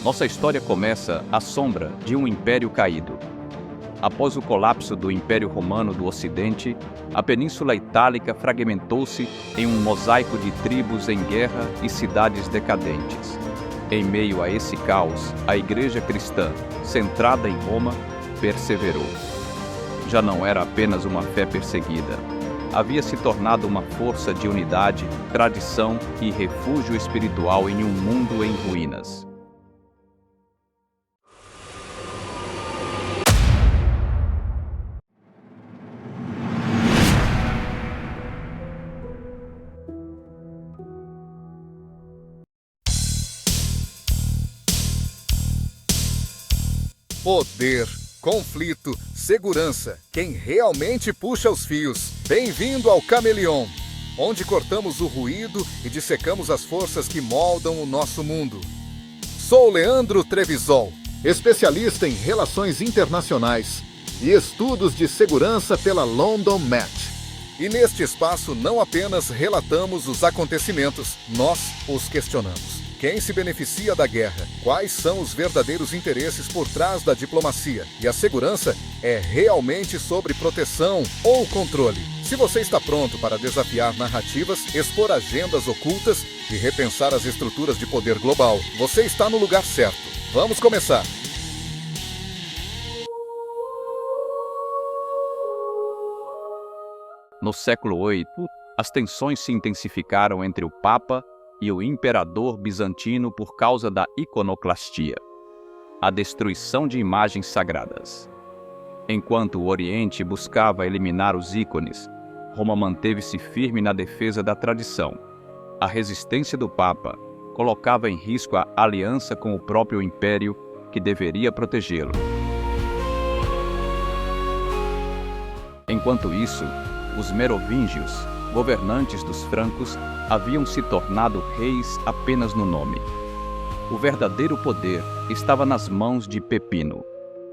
Nossa história começa à sombra de um império caído. Após o colapso do Império Romano do Ocidente, a Península Itálica fragmentou-se em um mosaico de tribos em guerra e cidades decadentes. Em meio a esse caos, a Igreja cristã, centrada em Roma, perseverou. Já não era apenas uma fé perseguida. Havia se tornado uma força de unidade, tradição e refúgio espiritual em um mundo em ruínas. Poder, conflito, segurança. Quem realmente puxa os fios. Bem-vindo ao Cameleon, onde cortamos o ruído e dissecamos as forças que moldam o nosso mundo. Sou Leandro Trevisol, especialista em relações internacionais e estudos de segurança pela London Met. E neste espaço não apenas relatamos os acontecimentos, nós os questionamos. Quem se beneficia da guerra? Quais são os verdadeiros interesses por trás da diplomacia? E a segurança é realmente sobre proteção ou controle? Se você está pronto para desafiar narrativas, expor agendas ocultas e repensar as estruturas de poder global, você está no lugar certo. Vamos começar! No século VIII, as tensões se intensificaram entre o Papa e o imperador bizantino por causa da iconoclastia, a destruição de imagens sagradas. Enquanto o Oriente buscava eliminar os ícones, Roma manteve-se firme na defesa da tradição. A resistência do Papa colocava em risco a aliança com o próprio império que deveria protegê-lo. Enquanto isso, os merovingios, governantes dos francos, haviam se tornado reis apenas no nome. O verdadeiro poder estava nas mãos de Pepino,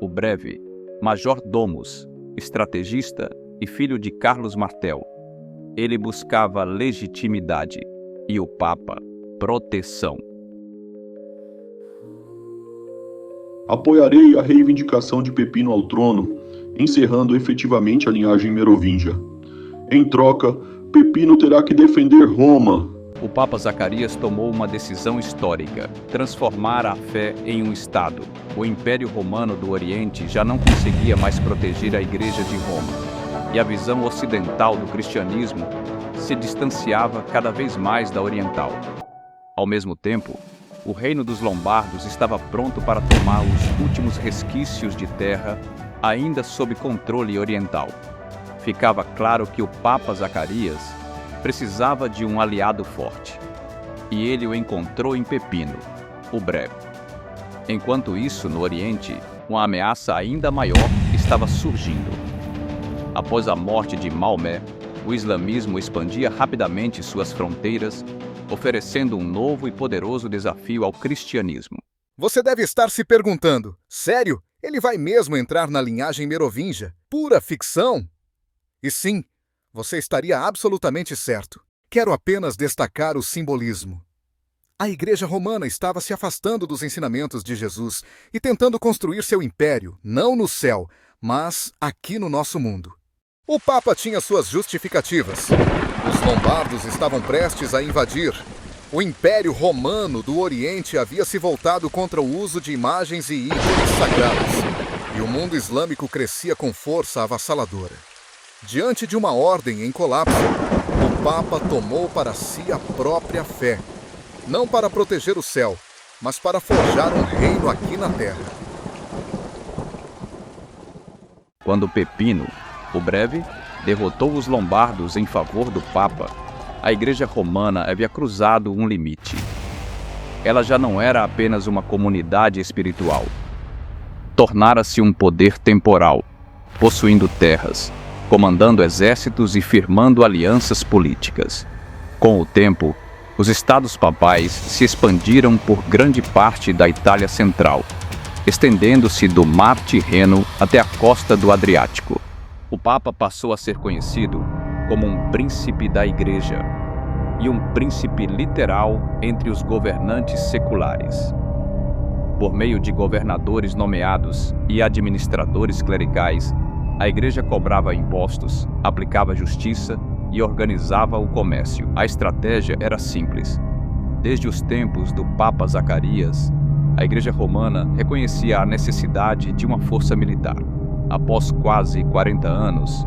o breve, major-domus, estrategista e filho de Carlos Martel. Ele buscava legitimidade e o Papa, proteção. Apoiarei a reivindicação de Pepino ao trono, encerrando efetivamente a linhagem merovingia. Em troca, Pepino terá que defender Roma. O Papa Zacarias tomou uma decisão histórica: transformar a fé em um Estado. O Império Romano do Oriente já não conseguia mais proteger a Igreja de Roma, e a visão ocidental do cristianismo se distanciava cada vez mais da oriental. Ao mesmo tempo, o reino dos Lombardos estava pronto para tomar os últimos resquícios de terra ainda sob controle oriental. Ficava claro que o Papa Zacarias precisava de um aliado forte, e ele o encontrou em Pepino, o breve. Enquanto isso, no Oriente, uma ameaça ainda maior estava surgindo. Após a morte de Maomé, o islamismo expandia rapidamente suas fronteiras, oferecendo um novo e poderoso desafio ao cristianismo. Você deve estar se perguntando, sério? Ele vai mesmo entrar na linhagem merovingia? Pura ficção? E sim, você estaria absolutamente certo. Quero apenas destacar o simbolismo. A Igreja Romana estava se afastando dos ensinamentos de Jesus e tentando construir seu império, não no céu, mas aqui no nosso mundo. O Papa tinha suas justificativas. Os lombardos estavam prestes a invadir. O Império Romano do Oriente havia se voltado contra o uso de imagens e ícones sagrados. E o mundo islâmico crescia com força avassaladora. Diante de uma ordem em colapso, o Papa tomou para si a própria fé, não para proteger o céu, mas para forjar um reino aqui na terra. Quando Pepino, o breve, derrotou os lombardos em favor do Papa, a Igreja Romana havia cruzado um limite. Ela já não era apenas uma comunidade espiritual. Tornara-se um poder temporal, possuindo terras, comandando exércitos e firmando alianças políticas. Com o tempo, os estados papais se expandiram por grande parte da Itália Central, estendendo-se do Mar Tirreno até a costa do Adriático. O Papa passou a ser conhecido como um príncipe da Igreja e um príncipe literal entre os governantes seculares. Por meio de governadores nomeados e administradores clericais, a igreja cobrava impostos, aplicava justiça e organizava o comércio. A estratégia era simples. Desde os tempos do Papa Zacarias, a Igreja Romana reconhecia a necessidade de uma força militar. Após quase 40 anos,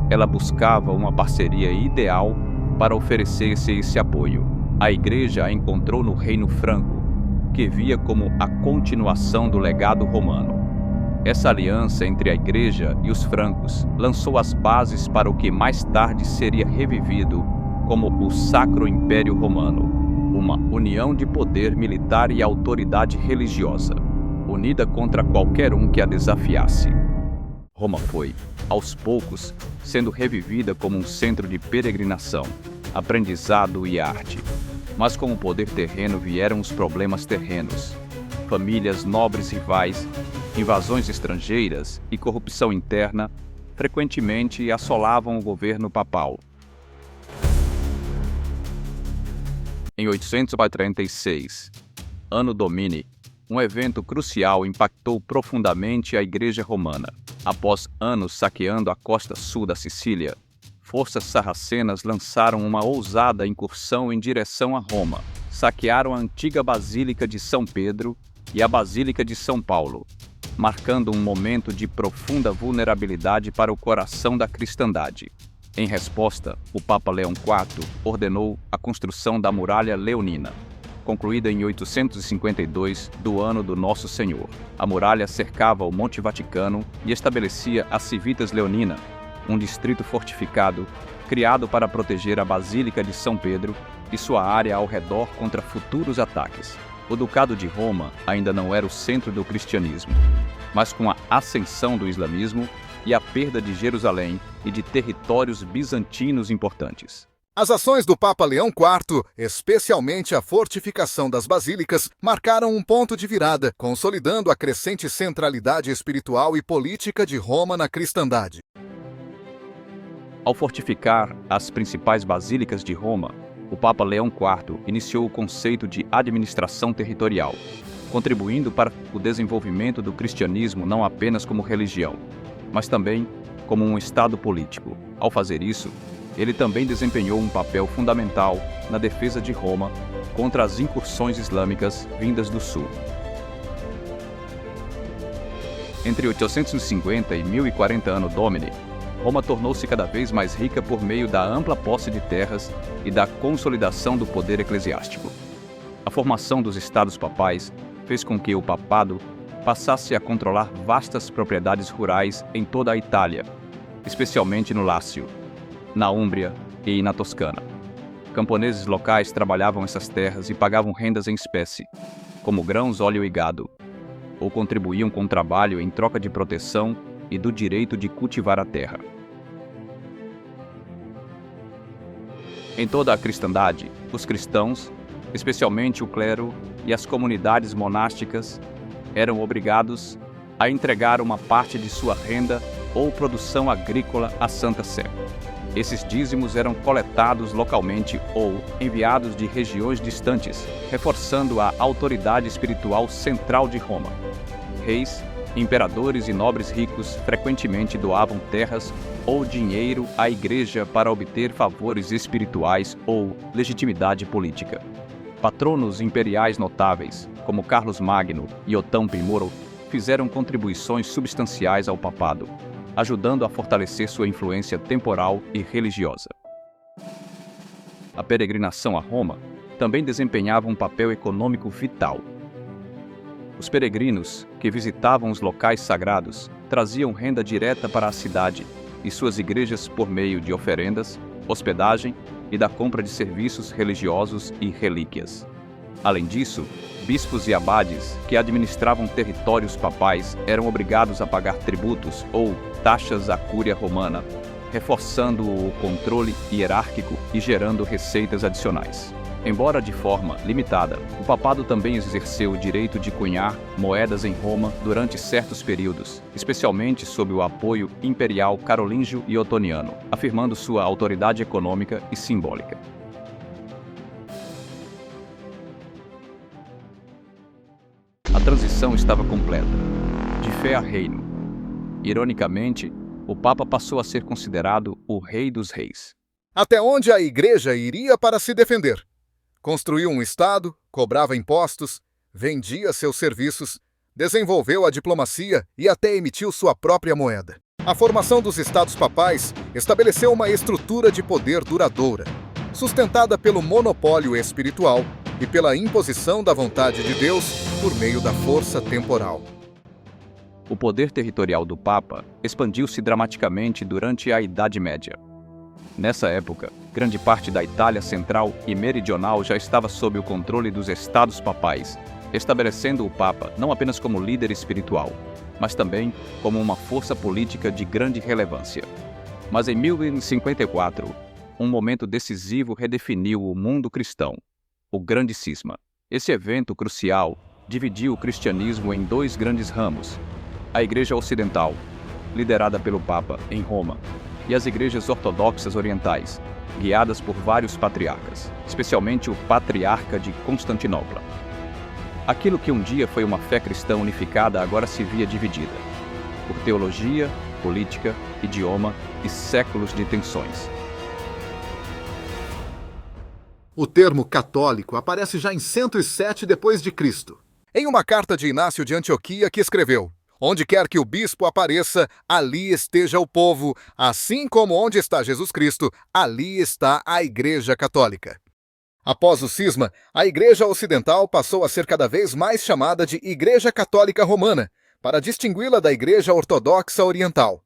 ela buscava uma parceria ideal para oferecer-se esse apoio. A Igreja a encontrou no Reino Franco, que via como a continuação do legado romano. Essa aliança entre a Igreja e os francos lançou as bases para o que mais tarde seria revivido como o Sacro Império Romano, uma união de poder militar e autoridade religiosa, unida contra qualquer um que a desafiasse. Roma foi, aos poucos, sendo revivida como um centro de peregrinação, aprendizado e arte. Mas com o poder terreno vieram os problemas terrenos. Famílias nobres rivais, invasões estrangeiras e corrupção interna frequentemente assolavam o governo papal. Em 846, Anno Domini, um evento crucial impactou profundamente a Igreja Romana. Após anos saqueando a costa sul da Sicília, forças sarracenas lançaram uma ousada incursão em direção a Roma. Saquearam a antiga Basílica de São Pedro e a Basílica de São Paulo, marcando um momento de profunda vulnerabilidade para o coração da cristandade. Em resposta, o Papa Leão IV ordenou a construção da Muralha Leonina, concluída em 852 do ano do Nosso Senhor. A muralha cercava o Monte Vaticano e estabelecia a Civitas Leonina, um distrito fortificado criado para proteger a Basílica de São Pedro e sua área ao redor contra futuros ataques. O Ducado de Roma ainda não era o centro do cristianismo, mas com a ascensão do islamismo e a perda de Jerusalém e de territórios bizantinos importantes. As ações do Papa Leão IV, especialmente a fortificação das basílicas, marcaram um ponto de virada, consolidando a crescente centralidade espiritual e política de Roma na cristandade. Ao fortificar as principais basílicas de Roma, o Papa Leão IV iniciou o conceito de administração territorial, contribuindo para o desenvolvimento do cristianismo não apenas como religião, mas também como um Estado político. Ao fazer isso, ele também desempenhou um papel fundamental na defesa de Roma contra as incursões islâmicas vindas do sul. Entre 850 e 1040 Anno Domini, Roma tornou-se cada vez mais rica por meio da ampla posse de terras e da consolidação do poder eclesiástico. A formação dos estados papais fez com que o papado passasse a controlar vastas propriedades rurais em toda a Itália, especialmente no Lácio, na Úmbria e na Toscana. Camponeses locais trabalhavam essas terras e pagavam rendas em espécie, como grãos, óleo e gado, ou contribuíam com o trabalho em troca de proteção e do direito de cultivar a terra. Em toda a cristandade, os cristãos, especialmente o clero e as comunidades monásticas, eram obrigados a entregar uma parte de sua renda ou produção agrícola à Santa Sé. Esses dízimos eram coletados localmente ou enviados de regiões distantes, reforçando a autoridade espiritual central de Roma. Reis, imperadores e nobres ricos frequentemente doavam terras ou dinheiro à igreja para obter favores espirituais ou legitimidade política. Patronos imperiais notáveis, como Carlos Magno e Otão I, fizeram contribuições substanciais ao papado, ajudando a fortalecer sua influência temporal e religiosa. A peregrinação a Roma também desempenhava um papel econômico vital. Os peregrinos, que visitavam os locais sagrados, traziam renda direta para a cidade e suas igrejas por meio de oferendas, hospedagem e da compra de serviços religiosos e relíquias. Além disso, bispos e abades que administravam territórios papais eram obrigados a pagar tributos ou taxas à cúria romana, reforçando o controle hierárquico e gerando receitas adicionais. Embora de forma limitada, o papado também exerceu o direito de cunhar moedas em Roma durante certos períodos, especialmente sob o apoio imperial carolíngio e otoniano, afirmando sua autoridade econômica e simbólica. A transição estava completa, de fé a reino. Ironicamente, o Papa passou a ser considerado o Rei dos Reis. Até onde a Igreja iria para se defender? Construiu um Estado, cobrava impostos, vendia seus serviços, desenvolveu a diplomacia e até emitiu sua própria moeda. A formação dos Estados Papais estabeleceu uma estrutura de poder duradoura, sustentada pelo monopólio espiritual e pela imposição da vontade de Deus por meio da força temporal. O poder territorial do Papa expandiu-se dramaticamente durante a Idade Média. Nessa época, grande parte da Itália central e meridional já estava sob o controle dos Estados Papais, estabelecendo o Papa não apenas como líder espiritual, mas também como uma força política de grande relevância. Mas em 1054, um momento decisivo redefiniu o mundo cristão, o Grande Cisma. Esse evento crucial dividiu o cristianismo em dois grandes ramos: a Igreja Ocidental, liderada pelo Papa em Roma, e as igrejas ortodoxas orientais, guiadas por vários patriarcas, especialmente o Patriarca de Constantinopla. Aquilo que um dia foi uma fé cristã unificada agora se via dividida, por teologia, política, idioma e séculos de tensões. O termo católico aparece já em 107 d.C., em uma carta de Inácio de Antioquia que escreveu: "Onde quer que o bispo apareça, ali esteja o povo, assim como onde está Jesus Cristo, ali está a Igreja Católica." Após o cisma, a Igreja Ocidental passou a ser cada vez mais chamada de Igreja Católica Romana, para distingui-la da Igreja Ortodoxa Oriental.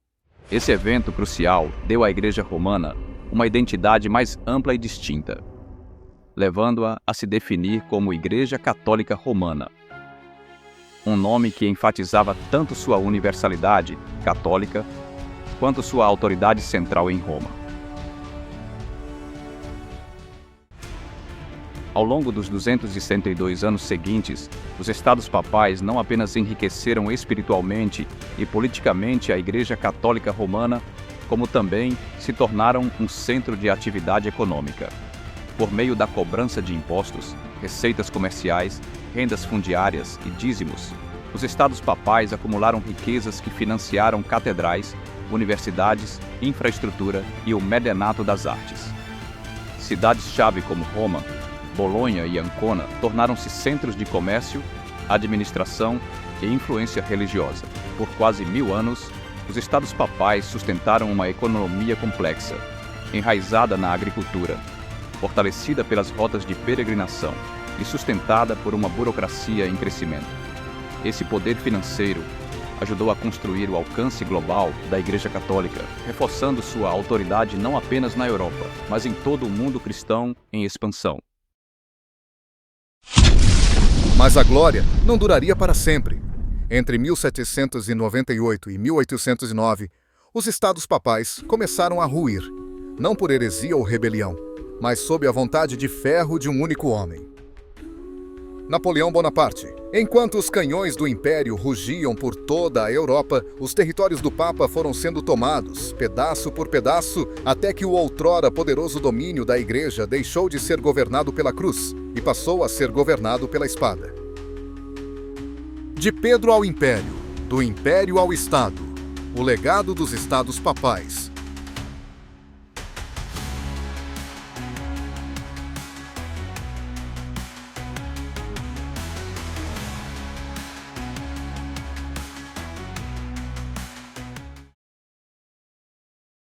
Esse evento crucial deu à Igreja Romana uma identidade mais ampla e distinta, levando-a a se definir como Igreja Católica Romana, um nome que enfatizava tanto sua universalidade católica quanto sua autoridade central em Roma. Ao longo dos 262 anos seguintes, os Estados Papais não apenas enriqueceram espiritualmente e politicamente a Igreja Católica Romana, como também se tornaram um centro de atividade econômica. Por meio da cobrança de impostos, receitas comerciais, rendas fundiárias e dízimos, os Estados Papais acumularam riquezas que financiaram catedrais, universidades, infraestrutura e o medenato das artes. Cidades-chave como Roma, Bolonha e Ancona tornaram-se centros de comércio, administração e influência religiosa. Por quase 1000 anos, os Estados Papais sustentaram uma economia complexa, enraizada na agricultura, fortalecida pelas rotas de peregrinação e sustentada por uma burocracia em crescimento. Esse poder financeiro ajudou a construir o alcance global da Igreja Católica, reforçando sua autoridade não apenas na Europa, mas em todo o mundo cristão em expansão. Mas a glória não duraria para sempre. Entre 1798 e 1809, os Estados Papais começaram a ruir, não por heresia ou rebelião, mas sob a vontade de ferro de um único homem: Napoleão Bonaparte. Enquanto os canhões do Império rugiam por toda a Europa, os territórios do Papa foram sendo tomados, pedaço por pedaço, até que o outrora poderoso domínio da Igreja deixou de ser governado pela cruz e passou a ser governado pela espada. De Pedro ao Império, do Império ao Estado, o legado dos Estados Papais.